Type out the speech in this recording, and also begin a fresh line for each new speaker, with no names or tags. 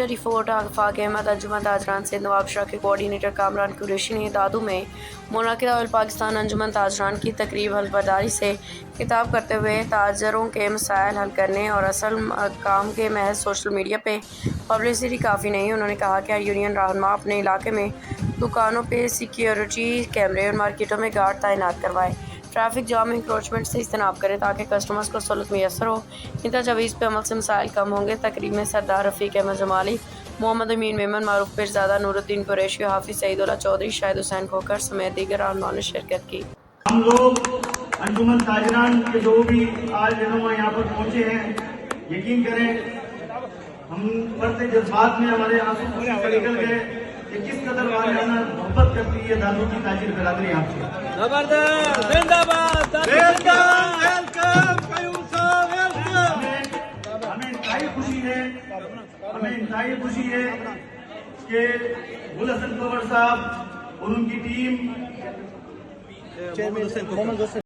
Report आफाक अहमद अंजुमन ताजरान से नवाब शाह के coordinator Kamran Qureshi ने दादू में मुनाकिदा ऑल पाकिस्तान अंजुमन ताजरान की तकरीब हल्फबर्दारी से खिताब करते हुए ताजरों के मसाइल हल करने और असल काम के महज सोशल मीडिया पे पब्लिसिटी काफ़ी नहीं। उन्होंने कहा कि यूनियन रहनुमा अपने इलाके में दुकानों पे सिक्योरिटी कैमरे और मार्केटों में गार्ड तैनात करवाए, ट्रैफिक जाम इंक्रोचमेंट से इज्तनाब करें ताकि कस्टमर्स को सहूलत मैसर हो। इन तजवीज़ पर अमल से मसाइल कम होंगे। तकरीब में सरदार रफ़ीक अहमद जमाली, मोहम्मद अमीन मेमन, मारूफ पिरज़ादा, नूरुद्दीन कुरैशी, हाफिज़ सईदुल्लाह चौधरी, शाहिद हुसैन खोखर समेत दीगर रहनुमाओं ने शिरकत की।
हम लोग अंजुमन ताजरान के जो भी आज रहनुमा यहाँ पर पहुंचे हैं, यकीन करें हम बढ़ते जज्बात में हमारे आंसू निकल गए कि किस कदर वालियाना मोहब्बत करती है दादू की ताजिर बिरादरी आपसे।
जबरदस्त, जिंदाबाद,
हमें इंतहाई खुशी है कि गुल हसन पवार साहब और उनकी टीम